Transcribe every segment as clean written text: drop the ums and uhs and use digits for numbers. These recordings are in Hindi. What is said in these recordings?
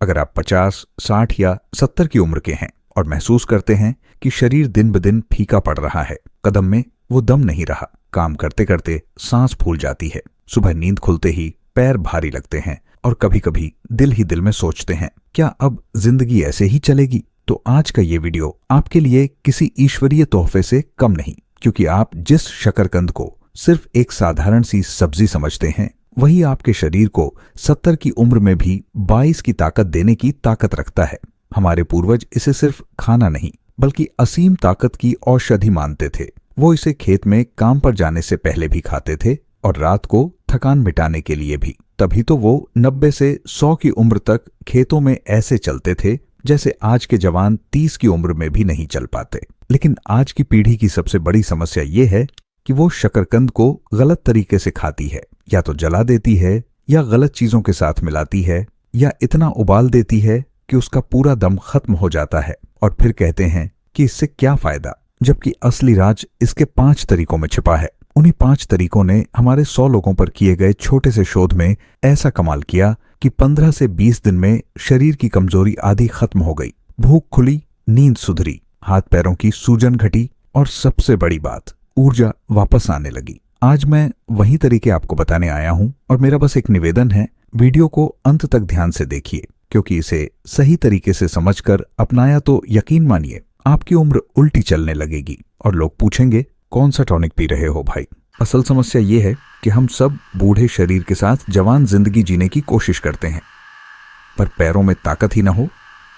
अगर आप 50, 60 या 70 की उम्र के हैं और महसूस करते हैं कि शरीर दिन ब दिन फीका पड़ रहा है, कदम में वो दम नहीं रहा, काम करते करते सांस फूल जाती है, सुबह नींद खुलते ही पैर भारी लगते हैं और कभी कभी दिल ही दिल में सोचते हैं क्या अब जिंदगी ऐसे ही चलेगी, तो आज का ये वीडियो आपके लिए किसी ईश्वरीय तोहफे से कम नहीं, क्योंकि आप जिस शकरकंद को सिर्फ एक साधारण सी सब्जी समझते हैं, वही आपके शरीर को 70 की उम्र में भी 22 की ताकत देने की ताकत रखता है। हमारे पूर्वज इसे सिर्फ खाना नहीं बल्कि असीम ताकत की औषधि मानते थे। वो इसे खेत में काम पर जाने से पहले भी खाते थे और रात को थकान मिटाने के लिए भी। तभी तो वो 90 से 100 की उम्र तक खेतों में ऐसे चलते थे जैसे आज के जवान 30 की उम्र में भी नहीं चल पाते। लेकिन आज की पीढ़ी की सबसे बड़ी समस्या ये है कि वो शकरकंद को गलत तरीके से खाती है, या तो जला देती है या गलत चीजों के साथ मिलाती है या इतना उबाल देती है कि उसका पूरा दम खत्म हो जाता है और फिर कहते हैं कि इससे क्या फायदा, जबकि असली राज इसके 5 तरीकों में छिपा है। उन्हीं 5 तरीकों ने हमारे 100 लोगों पर किए गए छोटे से शोध में ऐसा कमाल किया कि 15 से 20 दिन में शरीर की कमजोरी आधी खत्म हो गई, भूख खुली, नींद सुधरी, हाथ पैरों की सूजन घटी और सबसे बड़ी बात, ऊर्जा वापस आने लगी। आज मैं वही तरीके आपको बताने आया हूं और मेरा बस एक निवेदन है, वीडियो को अंत तक ध्यान से देखिए, क्योंकि इसे सही तरीके से समझकर अपनाया तो यकीन मानिए आपकी उम्र उल्टी चलने लगेगी और लोग पूछेंगे कौन सा टॉनिक पी रहे हो भाई। असल समस्या ये है कि हम सब बूढ़े शरीर के साथ जवान जिंदगी जीने की कोशिश करते हैं, पर पैरों में ताकत ही न हो,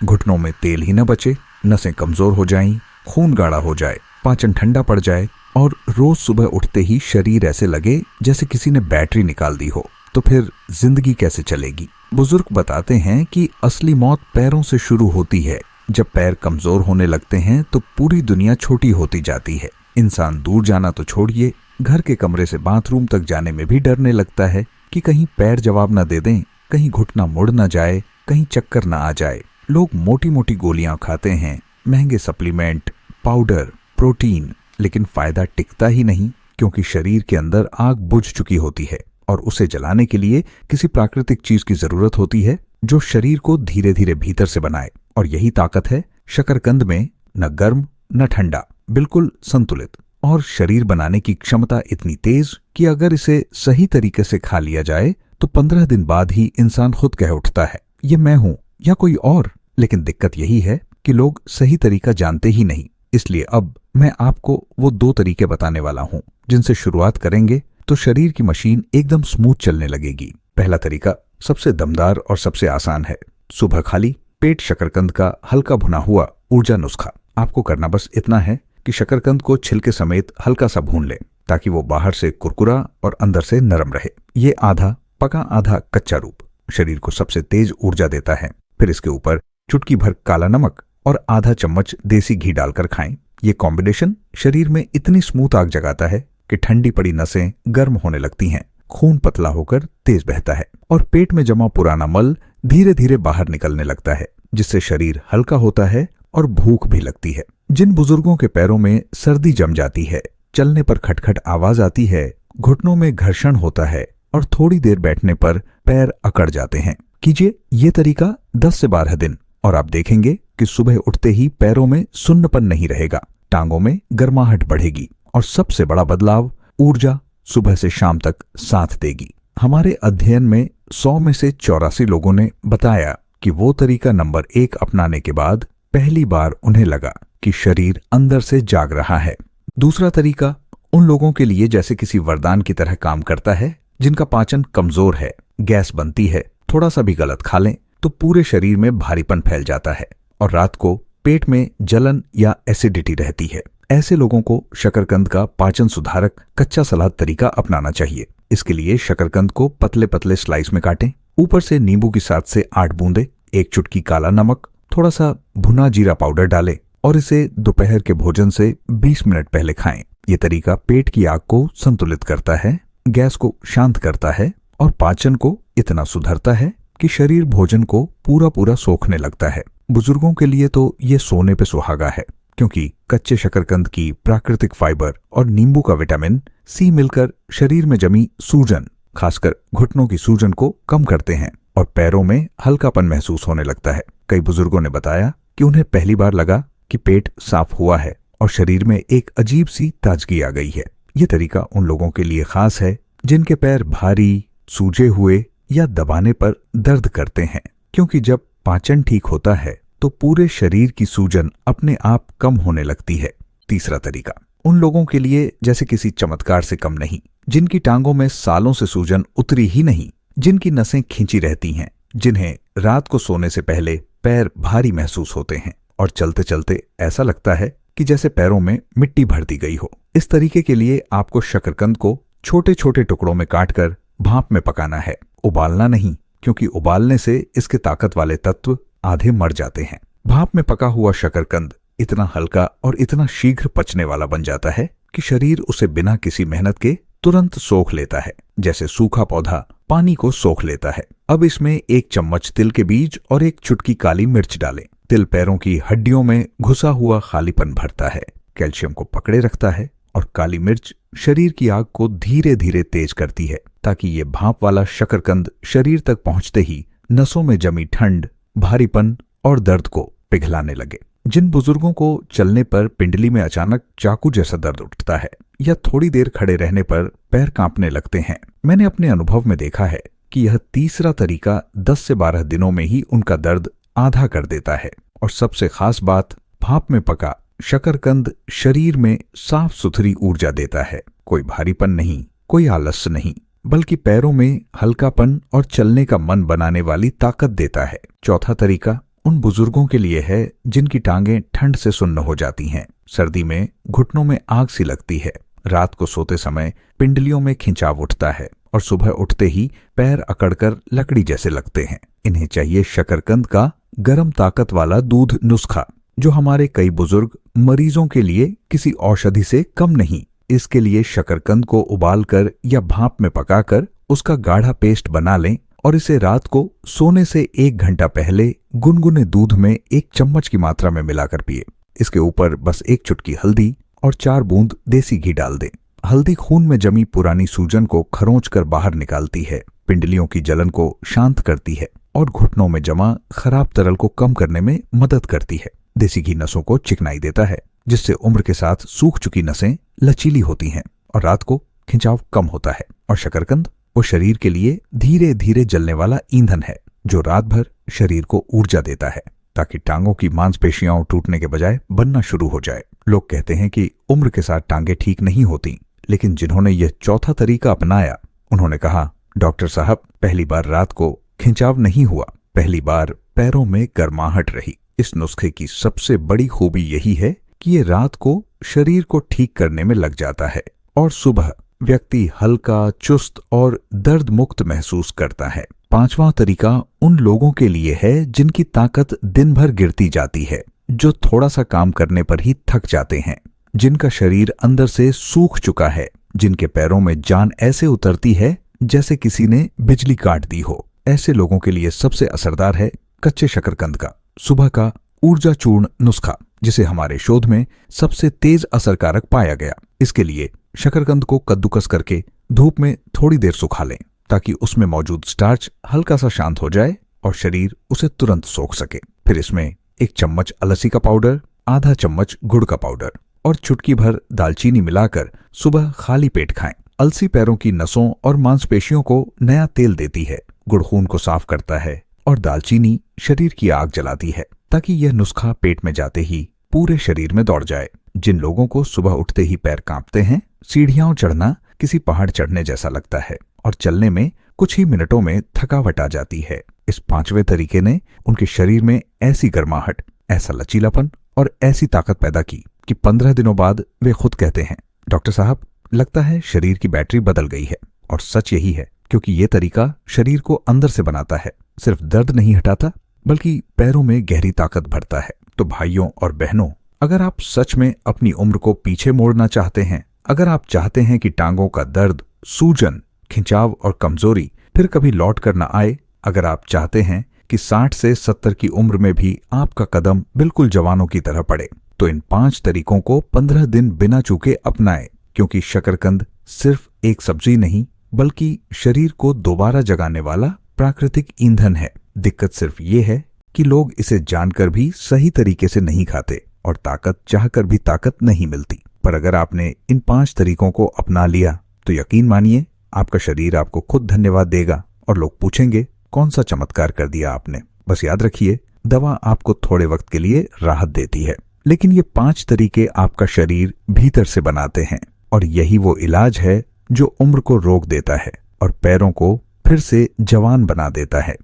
घुटनों में तेल ही न बचे, नसें कमजोर हो जाएं, खून गाढ़ा हो जाए, पाचन ठंडा पड़ जाए और रोज सुबह उठते ही शरीर ऐसे लगे जैसे किसी ने बैटरी निकाल दी हो, तो फिर जिंदगी कैसे चलेगी। बुजुर्ग बताते हैं कि असली मौत पैरों से शुरू होती है। जब पैर कमजोर होने लगते हैं तो पूरी दुनिया छोटी होती जाती है। इंसान दूर जाना तो छोड़िए, घर के कमरे से बाथरूम तक जाने में भी डरने लगता है कि कहीं पैर जवाब न दे दें, कहीं घुटना मुड़ न जाए, कहीं चक्कर न आ जाए। लोग मोटी मोटी गोलियां खाते हैं, महंगे सप्लीमेंट, पाउडर, प्रोटीन, लेकिन फायदा टिकता ही नहीं, क्योंकि शरीर के अंदर आग बुझ चुकी होती है और उसे जलाने के लिए किसी प्राकृतिक चीज की जरूरत होती है जो शरीर को धीरे धीरे भीतर से बनाए। और यही ताकत है शकरकंद में, न गर्म न ठंडा, बिल्कुल संतुलित, और शरीर बनाने की क्षमता इतनी तेज कि अगर इसे सही तरीके से खा लिया जाए तो 15 दिन बाद ही इंसान खुद कह उठता है ये मैं हूं या कोई और। लेकिन दिक्कत यही है कि लोग सही तरीका जानते ही नहीं। इसलिए अब मैं आपको वो 2 तरीके बताने वाला हूं जिनसे शुरुआत करेंगे तो शरीर की मशीन एकदम स्मूथ चलने लगेगी। पहला तरीका सबसे दमदार और सबसे आसान है। सुबह खाली पेट शकरकंद का हल्का भुना हुआ ऊर्जा नुस्खा। आपको करना बस इतना है कि शकरकंद को छिलके समेत हल्का सा भून लें ताकि वो बाहर से कुरकुरा और अंदर से नरम रहे। ये आधा पका आधा कच्चा रूप शरीर को सबसे तेज ऊर्जा देता है। फिर इसके ऊपर चुटकी भर काला नमक और आधा चम्मच देसी घी डालकर खाएं। ये कॉम्बिनेशन शरीर में इतनी स्मूथ आग जगाता है कि ठंडी पड़ी नसें गर्म होने लगती हैं, खून पतला होकर तेज बहता है और पेट में जमा पुराना मल धीरे धीरे बाहर निकलने लगता है, जिससे शरीर हल्का होता है और भूख भी लगती है। जिन बुजुर्गों के पैरों में सर्दी जम जाती है, चलने पर खटखट आवाज आती है, घुटनों में घर्षण होता है और थोड़ी देर बैठने पर पैर अकड़ जाते हैं, कीजिए ये तरीका 10 से 12 दिन और आप देखेंगे कि सुबह उठते ही पैरों में सुन्नपन नहीं रहेगा, टांगों में गर्माहट बढ़ेगी और सबसे बड़ा बदलाव, ऊर्जा सुबह से शाम तक साथ देगी। हमारे अध्ययन में 100 में से 84 लोगों ने बताया कि वो तरीका नंबर 1 अपनाने के बाद पहली बार उन्हें लगा कि शरीर अंदर से जाग रहा है। दूसरा तरीका उन लोगों के लिए जैसे किसी वरदान की तरह काम करता है जिनका पाचन कमजोर है, गैस बनती है, थोड़ा सा भी गलत खा लें तो पूरे शरीर में भारीपन फैल जाता है और रात को पेट में जलन या एसिडिटी रहती है। ऐसे लोगों को शकरकंद का पाचन सुधारक कच्चा सलाद तरीका अपनाना चाहिए। इसके लिए शकरकंद को पतले पतले स्लाइस में काटें, ऊपर से नींबू की 7 से 8 बूंदे, 1 चुटकी काला नमक, थोड़ा सा भुना जीरा पाउडर डालें और इसे दोपहर के भोजन से 20 मिनट पहले खाएं। ये तरीका पेट की आग को संतुलित करता है, गैस को शांत करता है और पाचन को इतना सुधरता है कि शरीर भोजन को पूरा पूरा सोखने लगता है। बुजुर्गों के लिए तो ये सोने पे सुहागा है, क्योंकि कच्चे शकरकंद की प्राकृतिक फाइबर और नींबू का विटामिन सी मिलकर शरीर में जमी सूजन, खासकर घुटनों की सूजन को कम करते हैं और पैरों में हल्कापन महसूस होने लगता है। कई बुजुर्गों ने बताया कि उन्हें पहली बार लगा कि पेट साफ हुआ है और शरीर में एक अजीब सी ताजगी आ गई है। ये तरीका उन लोगों के लिए खास है जिनके पैर भारी, सूजे हुए या दबाने पर दर्द करते हैं, क्योंकि जब पाचन ठीक होता है तो पूरे शरीर की सूजन अपने आप कम होने लगती है। तीसरा तरीका उन लोगों के लिए जैसे किसी चमत्कार से कम नहीं, जिनकी टांगों में सालों से सूजन उतरी ही नहीं, जिनकी नसें खींची रहती हैं, जिन्हें रात को सोने से पहले पैर भारी महसूस होते हैं और चलते चलते ऐसा लगता है कि जैसे पैरों में मिट्टी भर दी गई हो। इस तरीके के लिए आपको शकरकंद को छोटे छोटे टुकड़ों में काटकर भाप में पकाना है, उबालना नहीं, क्योंकि उबालने से इसके ताकत वाले तत्व आधे मर जाते हैं। भाप में पका हुआ शकरकंद इतना हल्का और इतना शीघ्र पचने वाला बन जाता है कि शरीर उसे बिना किसी मेहनत के तुरंत सोख लेता है, जैसे सूखा पौधा पानी को सोख लेता है। अब इसमें 1 चम्मच तिल के बीज और 1 चुटकी काली मिर्च डालें। तिल पैरों की हड्डियों में घुसा हुआ खालीपन भरता है, कैल्शियम को पकड़े रखता है, और काली मिर्च शरीर की आग को धीरे धीरे तेज करती है, ताकि ये भाप वाला शकरकंद शरीर तक पहुंचते ही नसों में जमी ठंड, भारीपन और दर्द को पिघलाने लगे। जिन बुजुर्गों को चलने पर पिंडली में अचानक चाकू जैसा दर्द उठता है या थोड़ी देर खड़े रहने पर पैर कांपने लगते हैं, मैंने अपने अनुभव में देखा है कि यह तीसरा तरीका 10 से 12 दिनों में ही उनका दर्द आधा कर देता है। और सबसे खास बात, भाप में पका शकरकंद शरीर में साफ सुथरी ऊर्जा देता है। कोई भारीपन नहीं, कोई आलस्य नहीं, बल्कि पैरों में हल्कापन और चलने का मन बनाने वाली ताकत देता है। चौथा तरीका उन बुजुर्गों के लिए है जिनकी टांगें ठंड से सुन्न हो जाती हैं, सर्दी में घुटनों में आग सी लगती है, रात को सोते समय पिंडलियों में खिंचाव उठता है और सुबह उठते ही पैर अकड़कर लकड़ी जैसे लगते हैं। इन्हें चाहिए शकरकंद का गर्म ताकत वाला दूध नुस्खा, जो हमारे कई बुजुर्ग मरीजों के लिए किसी औषधि से कम नहीं। इसके लिए शकरकंद को उबालकर या भाप में पकाकर उसका गाढ़ा पेस्ट बना लें और इसे रात को सोने से 1 घंटा पहले गुनगुने दूध में 1 चम्मच की मात्रा में मिलाकर पिए। इसके ऊपर बस 1 चुटकी हल्दी और 4 बूंद देसी घी डाल दें। हल्दी खून में जमी पुरानी सूजन को खरोंचकर बाहर निकालती है, पिंडलियों की जलन को शांत करती है और घुटनों में जमा खराब तरल को कम करने में मदद करती है। देसी घी नसों को चिकनाई देता है, जिससे उम्र के साथ सूख चुकी नसें लचीली होती हैं और रात को खिंचाव कम होता है। और शकरकंद वो शरीर के लिए धीरे धीरे जलने वाला ईंधन है, जो रात भर शरीर को ऊर्जा देता है, ताकि टांगों की मांसपेशियां टूटने के बजाय बनना शुरू हो जाए। लोग कहते हैं कि उम्र के साथ टांगें ठीक नहीं होती, लेकिन जिन्होंने यह चौथा तरीका अपनाया, उन्होंने कहा, डॉक्टर साहब, पहली बार रात को खिंचाव नहीं हुआ, पहली बार पैरों में गर्माहट रही। इस नुस्खे की सबसे बड़ी खूबी यही है कि ये रात को शरीर को ठीक करने में लग जाता है और सुबह व्यक्ति हल्का, चुस्त और दर्द मुक्त महसूस करता है। 5वां तरीका उन लोगों के लिए है जिनकी ताकत दिन भर गिरती जाती है, जो थोड़ा सा काम करने पर ही थक जाते हैं, जिनका शरीर अंदर से सूख चुका है, जिनके पैरों में जान ऐसे उतरती है जैसे किसी ने बिजली काट दी हो। ऐसे लोगों के लिए सबसे असरदार है कच्चे शकरकंद का सुबह का ऊर्जा चूर्ण नुस्खा, जिसे हमारे शोध में सबसे तेज असरकारक पाया गया। इसके लिए शकरकंद को कद्दूकस करके धूप में थोड़ी देर सुखा लें, ताकि उसमें मौजूद स्टार्च हल्का सा शांत हो जाए और शरीर उसे तुरंत सोख सके। फिर इसमें 1 चम्मच अलसी का पाउडर, आधा चम्मच गुड़ का पाउडर और चुटकी भर दालचीनी मिलाकर सुबह खाली पेट खाएं। अलसी पैरों की नसों और मांसपेशियों को नया तेल देती है, गुड़ खून को साफ करता है और दालचीनी शरीर की आग जलाती है, ताकि यह नुस्खा पेट में जाते ही पूरे शरीर में दौड़ जाए। जिन लोगों को सुबह उठते ही पैर कांपते हैं, सीढ़ियां चढ़ना किसी पहाड़ चढ़ने जैसा लगता है और चलने में कुछ ही मिनटों में थकावट आ जाती है, इस 5वें तरीके ने उनके शरीर में ऐसी गर्माहट, ऐसा लचीलापन और ऐसी ताकत पैदा की कि 15 दिनों बाद वे खुद कहते हैं, डॉक्टर साहब, लगता है शरीर की बैटरी बदल गई है। और सच यही है, क्योंकि ये तरीका शरीर को अंदर से बनाता है, सिर्फ दर्द नहीं हटाता, बल्कि पैरों में गहरी ताकत भरता है। तो भाइयों और बहनों, अगर आप सच में अपनी उम्र को पीछे मोड़ना चाहते हैं, अगर आप चाहते हैं कि टांगों का दर्द, सूजन, खिंचाव और कमजोरी फिर कभी लौट कर न आए, अगर आप चाहते हैं कि 60 से 70 की उम्र में भी आपका कदम बिल्कुल जवानों की तरह पड़े, तो इन 5 तरीकों को 15 दिन बिना चूके अपनाएं, क्योंकि शकरकंद सिर्फ एक सब्जी नहीं, बल्कि शरीर को दोबारा जगाने वाला प्राकृतिक ईंधन है। दिक्कत सिर्फ ये है कि लोग इसे जानकर भी सही तरीके से नहीं खाते और ताकत चाहकर भी ताकत नहीं मिलती। पर अगर आपने इन 5 तरीकों को अपना लिया तो यकीन मानिए आपका शरीर आपको खुद धन्यवाद देगा और लोग पूछेंगे कौन सा चमत्कार कर दिया आपने। बस याद रखिए, दवा आपको थोड़े वक्त के लिए राहत देती है, लेकिन ये 5 तरीके आपका शरीर भीतर से बनाते हैं और यही वो इलाज है जो उम्र को रोक देता है और पैरों को फिर से जवान बना देता है।